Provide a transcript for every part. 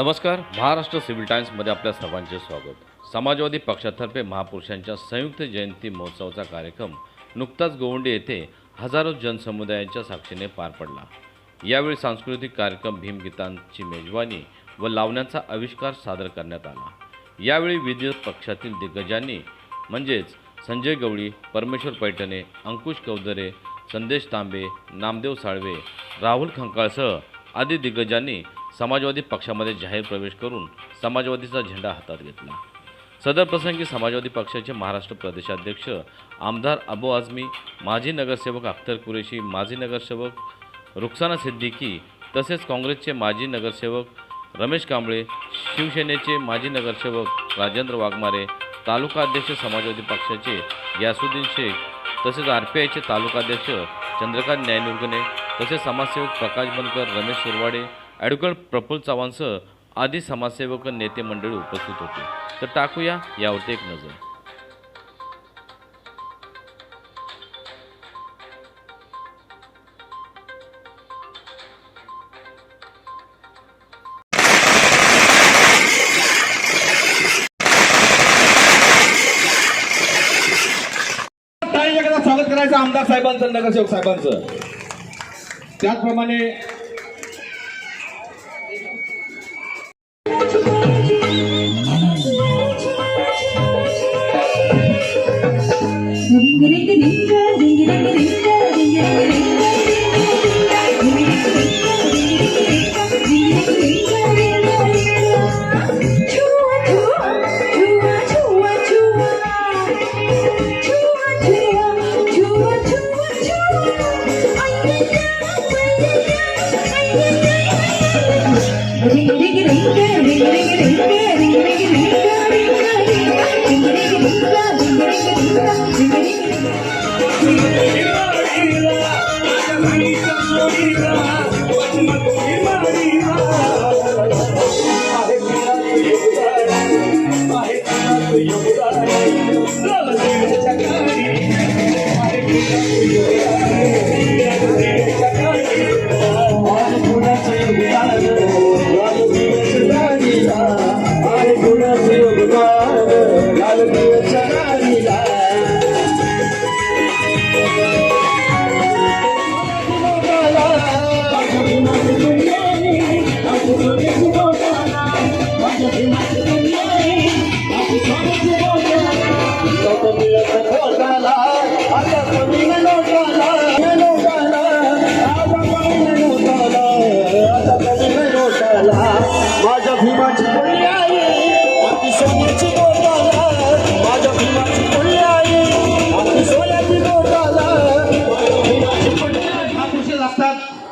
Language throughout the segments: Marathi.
नमस्कार. महाराष्ट्र सिव्हिल टाइम्समध्ये आपल्या सर्वांचे स्वागत. समाजवादी पक्षातर्फे महापुरुषांच्या संयुक्त जयंती महोत्सवाचा कार्यक्रम नुकताच गोवंडी येथे हजारो जनसमुदायांच्या साक्षीने पार पडला. यावेळी सांस्कृतिक कार्यक्रम, भीमगीतांची मेजवानी व लावण्यांचा आविष्कार सादर करण्यात आला. यावेळी विविध पक्षातील दिग्गजांनी म्हणजेच संजय गवळी, परमेश्वर पैठणे, अंकुश कवदरे, संदेश तांबे, नामदेव साळवे, राहुल खंकाळसह आदी दिग्गजांनी समाजवादी पक्षामध्ये जाहीर प्रवेश करून समाजवादीचा झेंडा हातात घेतला. सदर प्रसंगी समाजवादी पक्षाचे महाराष्ट्र प्रदेशाध्यक्ष आमदार अबू आझमी, माजी नगरसेवक अख्तर कुरेशी, माजी नगरसेवक रुखसाना सिद्दीकी तसेच काँग्रेसचे माजी नगरसेवक रमेश कांबळे, शिवसेनेचे माजी नगरसेवक राजेंद्र वाघमारे, तालुका अध्यक्ष समाजवादी पक्षाचे ग्यासुद्दीन शेख तसेच RPIचे तालुकाध्यक्ष चंद्रकांत न्यायनुर्गणे तसेच समाजसेवक प्रकाश बनकर, रमेश सुरवाडे, ॲडव्होकेट प्रफुल्ल चव्हाणसह आदी समाजसेवक नेते मंडळी उपस्थित होते. तर टाकूया यावरती एक नजर. स्वागत करायचं आमदार साहेबांचं, नगरसेवक साहेबांचं. त्याचप्रमाणे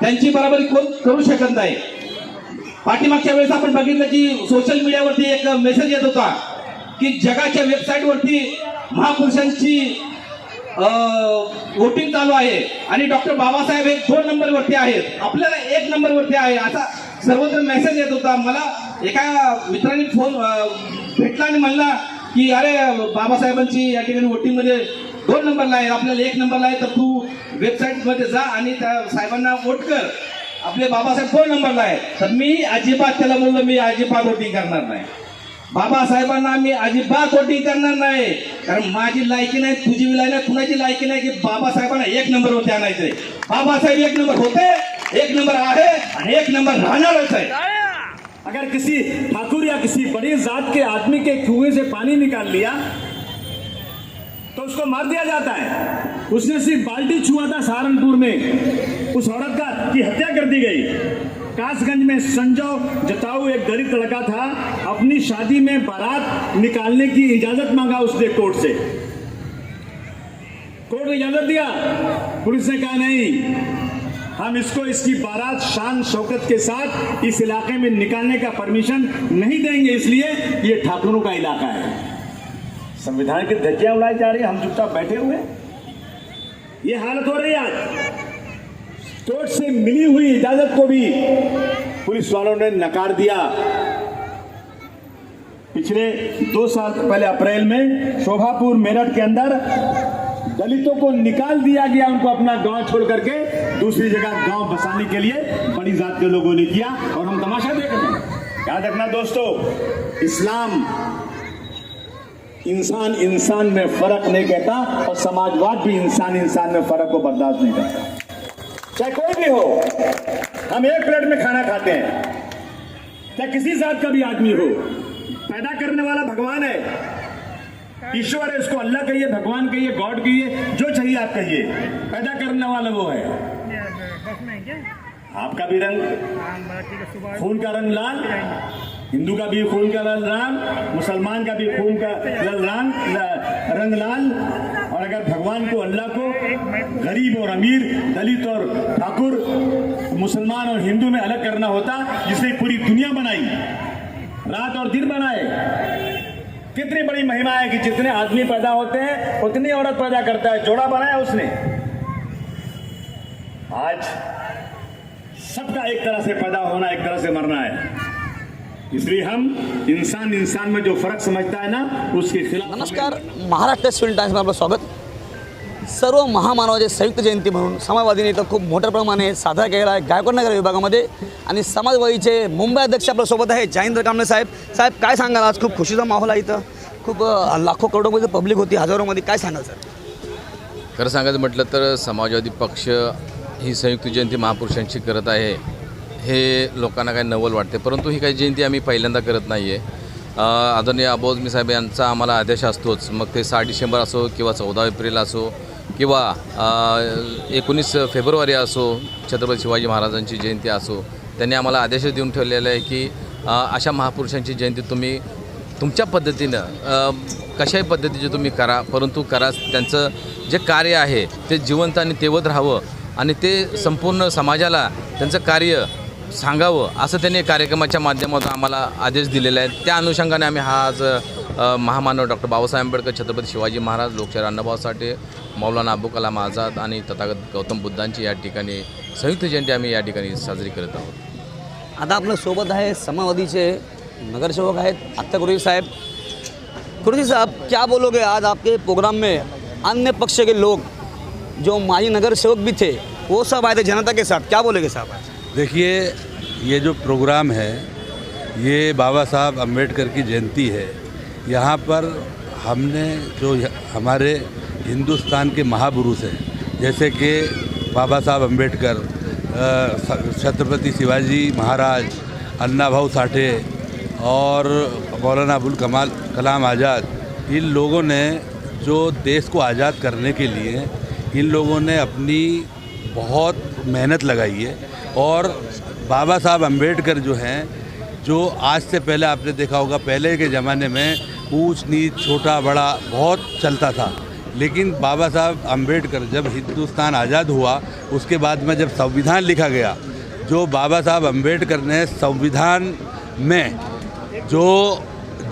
त्यांची बराबरी कोण करू शकत नाही. पाठीमागच्या वेळेस आपण बघितलं की सोशल मीडियावरती एक मेसेज येत होता की जगाच्या वेबसाईटवरती महापुरुषांची वोटिंग चालू आहे आणि डॉक्टर बाबासाहेब हे 2 नंबरवरती आहेत, आपल्याला 1 नंबरवरती आहे, असा सर्वत्र मेसेज येत होता. मला एका मित्राने फोन भेटला आणि म्हणला की अरे बाबासाहेबांची या ठिकाणी वोटिंगमध्ये 2 नंबरला आहे, आपल्याला 1 नंबरला आहे, तर तू वेबसाईटमध्ये जा आणि त्या साहेबांना वोट कर, आपले बाबासाहेब 2 नंबरला आहे. तर मी अजिबात त्याला बोललो, मी अजिबात वोटिंग करणार नाही. बाबासाहेबांना मी अजिबात वोटिंग करणार नाही, कारण माझी लायकी नाही, तुझी विलाय नाही, कुणाची लायकी नाही की बाबासाहेबांना 1 नंबरवरती आणायचंय. बाबासाहेब 1 नंबर होते, 1 नंबर आहे आणि 1 नंबर राहणारच आहे. अगर किसी ठाकुर या किसी बड़ी जात के आदमी के कुएं से पानी निकाल लिया तो उसको मार दिया जाता है. उसने सिर्फ बाल्टी छुआ था सहारनपुर में, उस औरत की हत्या कर दी गई. कासगंज में संजय जताऊ एक गरीब लड़का था, अपनी शादी में बारात निकालने की इजाजत मांगा उसने कोर्ट से. कोर्ट ने इजाजत दिया, पुलिस ने कहा नहीं, हम इसको इसकी बारात शान शौकत के साथ इस इलाके में निकालने का परमिशन नहीं देंगे, इसलिए ये ठाकुरों का इलाका है. संविधान की धज्जियां उड़ाई जा रही है, हम चुपचाप बैठे हुए. ये हालत हो रही है आज. कोर्ट से मिली हुई इजाजत को भी पुलिस वालों ने नकार दिया. पिछले 2 साल पहले अप्रैल में शोभापुर मेरठ के अंदर दलितों को निकाल दिया गया, उनको अपना गांव छोड़ करके दूसरी जगह गांव बसाने के लिए बड़ी जात के लोगों ने किया और हम तमाशा देख रहे हैं. याद रखना दोस्तों, इस्लाम इंसान इंसान में फर्क नहीं कहता और समाजवाद भी इंसान इंसान में फर्क को बर्दाश्त नहीं करता। चाहे कोई भी हो, हम एक प्लेट में खाना खाते हैं, चाहे किसी जात का भी आदमी हो। पैदा करने वाला भगवान है, ईश्वर है, उसको अल्लाह कहिए, भगवान कहिए, गॉड कहिए, जो चाहिए आप कहिए, पैदा करने वाला वो है। आपका भी रंग, खून का रंग लाल, हिंदू का भी खून का रंग लाल, मुसलमान का भी खून का रंग लाल। और अगर भगवान को, अल्लाह को गरीब और अमीर, दलित और ठाकुर, मुसलमान और हिंदू में अलग करना होता, जिसने पूरी दुनिया बनाई, रात और दिन बनाए, कितनी बड़ी महिमा है कि जितने आदमी पैदा होते हैं उतनी औरत पैदा करता है, जोड़ा बनाया उसने। आज सबका एक तरह से पैदा होना, एक तरह से मरना है, इसलिए हम इंसान इंसान में जो फरक समझता है ना, उसके खिलाफ। नमस्कार, महाराष्ट्र सिव्हिल टाइम्समध्ये आपलं स्वागत। सर्व महामानवाची संयुक्त जयंती म्हणून समाजवादीने इथं खूप मोठ्या प्रमाणे साजरा केला आहे गायकवाड नगर विभागामध्ये। आणि समाजवादीचे मुंबई अध्यक्ष आपल्यासोबत आहे जयेंद्र कांबळे साहेब। साहेब काय सांगाल, आज खूप खुशीचा माहोल आहे इथं, खूप लाखो करोडोमध्ये पब्लिक होती, हजारोमध्ये, काय सांगाल सर? खरं सांगायचं म्हटलं तर समाजवादी पक्ष ही संयुक्त जयंती महापुरुषांची करत आहे, हे लोकांना काही नवल वाटते, परंतु ही काही जयंती आम्ही पहिल्यांदा करत नाही आहे। आदरणीय अबोजमी साहेब यांचा आम्हाला आदेश असतोच, मग ते 6 डिसेंबर असो किंवा 14 एप्रिल असो किंवा 19 फेब्रुवारी असो, छत्रपती शिवाजी महाराजांची जयंती असो, त्यांनी आम्हाला आदेश देऊन ठेवलेला आहे की अशा महापुरुषांची जयंती तुम्ही तुमच्या पद्धतीनं कशाही पद्धतीचे तुम्ही करा, परंतु करा, त्यांचं जे कार्य आहे ते जिवंत आणि तेवत राहावं आणि ते संपूर्ण समाजाला त्यांचं कार्य सांगावं, असं त्यांनी कार्यक्रमाच्या माध्यमातून आम्हाला आदेश दिलेले आहेत। त्या अनुषंगाने आम्ही हा आज महामानव डॉक्टर बाबासाहेब आंबेडकर, छत्रपती शिवाजी महाराज, लोकशाहीर अण्णाभाऊ साठे, मौलाना अबुल कलाम आझाद आणि तथागत गौतम बुद्धांची या ठिकाणी संयुक्त जयंती आम्ही या ठिकाणी साजरी करत आहोत। आता आपल्या सोबत आहे समाजवादीचे नगरसेवक आहेत अख्तर गुरुजी साहब। गुरुजी साहब, क्या बोलोगे आज आपके प्रोग्राम में अन्य पक्ष के लोग जो माजी नगर सेवक भी थे वो सब आए थे जनता के साथ, क्या बोलेंगे साहब? देखिए, ये जो प्रोग्राम है ये बाबा साहब अम्बेडकर की जयंती है। यहाँ पर हमने जो हमारे हिंदुस्तान के महापुरुष हैं, जैसे कि बाबा साहब अम्बेडकर, छत्रपति शिवाजी महाराज, अन्नाभाऊ साठे और मौलाना अबुल कलाम आज़ाद, इन लोगों ने जो देश को आज़ाद करने के लिए इन लोगों ने अपनी बहुत मेहनत लगाई है। और बाबा साहब अम्बेडकर जो हैं, जो आज से पहले आपने देखा होगा, पहले के ज़माने में ऊंच नीच, छोटा बड़ा बहुत चलता था, लेकिन बाबा साहब अम्बेडकर जब हिंदुस्तान आज़ाद हुआ, उसके बाद में जब संविधान लिखा गया, जो बाबा साहब अम्बेडकर ने संविधान में जो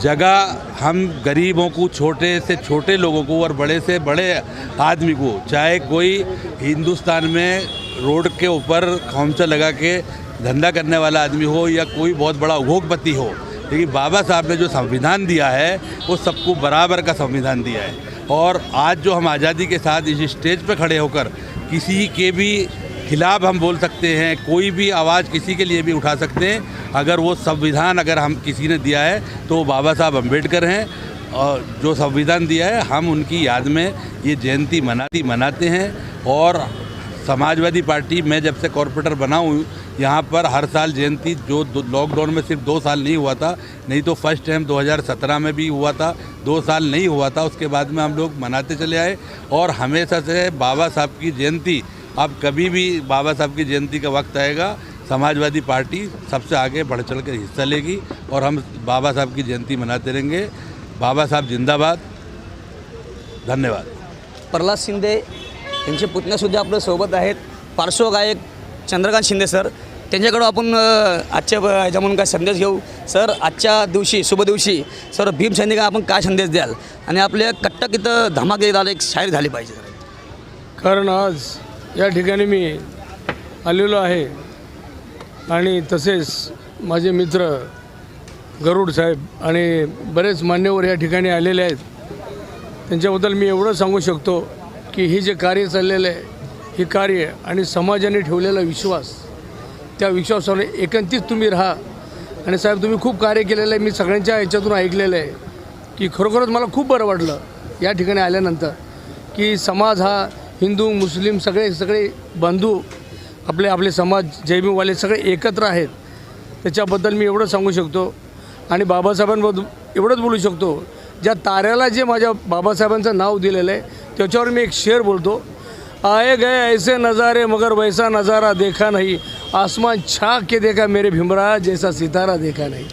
जगह हम गरीबों को, छोटे से छोटे लोगों को और बड़े से बड़े आदमी को, चाहे कोई हिंदुस्तान में रोड के ऊपर खौंचा लगा के धंधा करने वाला आदमी हो या कोई बहुत बड़ा उद्योगपति हो, लेकिन बाबा साहब ने जो संविधान दिया है वो सबको बराबर का संविधान दिया है। और आज जो हम आज़ादी के साथ इस स्टेज पर खड़े होकर किसी के भी खिलाफ हम बोल सकते हैं, कोई भी आवाज़ किसी के लिए भी उठा सकते हैं, अगर वो संविधान अगर हम किसी ने दिया है तो वो बाबा साहब अम्बेडकर हैं। और जो संविधान दिया है हम उनकी याद में ये जयंती मनाते हैं। और समाजवादी पार्टी, मैं जब से कॉरपोरेटर बना हूँ, यहाँ पर हर साल जयंती, जो लॉकडाउन में सिर्फ 2 साल नहीं हुआ था, नहीं तो फर्स्ट टाइम 2017 में भी हुआ था, 2 साल नहीं हुआ था, उसके बाद में हम लोग मनाते चले आए। और हमेशा से बाबा साहब की जयंती, अब कभी भी बाबा साहब की जयंती का वक्त आएगा, समाजवादी पार्टी सबसे आगे बढ़ चढ़ कर हिस्सा लेगी और हम बाबा साहब की जयंती मनाते रहेंगे। बाबा साहब जिंदाबाद। धन्यवाद। प्रल्हाद शिंदे यांचे पुतण्यासुद्धा आपल्या सोबत आहेत, पार्श्वगायक चंद्रकांत शिंदे सर, त्यांच्याकडून आपण आजच्या ह्याच्या म्हणून काय संदेश घेऊ सर? आजच्या दिवशी, शुभ दिवशी सर, भीम सैनिकांना आपण काय संदेश द्याल? आणि आपल्या कट्टक इथं धमाकेदार एक शायरी झाली पाहिजे। कारण आज या ठिकाणी मी आलेलो आहे आणि तसेच माझे मित्र गरुड साहेब आणि बरेच मान्यवर या ठिकाणी आलेले आहेत। त्यांच्याबद्दल मी एवढं सांगू शकतो की ही जे कार्य चाललेलं आहे, ही कार्य आणि समाजाने ठेवलेला विश्वास, त्या विश्वासाने एकंदरीत तुम्ही राहा आणि साहेब तुम्ही खूप कार्य केलेलं आहे. मी सगळ्यांच्या ह्याच्यातून ऐकलेलं आहे की खरोखरच मला खूप बरं वाटलं या ठिकाणी आल्यानंतर की समाज हा हिंदू मुस्लिम सगळे बंधू आपले समाज जयभीमवाले सगळे एकत्र आहेत. त्याच्याबद्दल मी एवढं सांगू शकतो आणि बाबासाहेबांबद्दल एवढंच बोलू शकतो, ज्या ताऱ्याला जे माझ्या बाबासाहेबांचं नाव दिलेलं आहे त्याच्यावर मी एक शेर बोलतो. आए गए ऐसे नज़ारे मगर वैसा नज़ारा देखा नहीं, आसमान छा के देखा मेरे भीमराज जैसा सितारा देखा नहीं.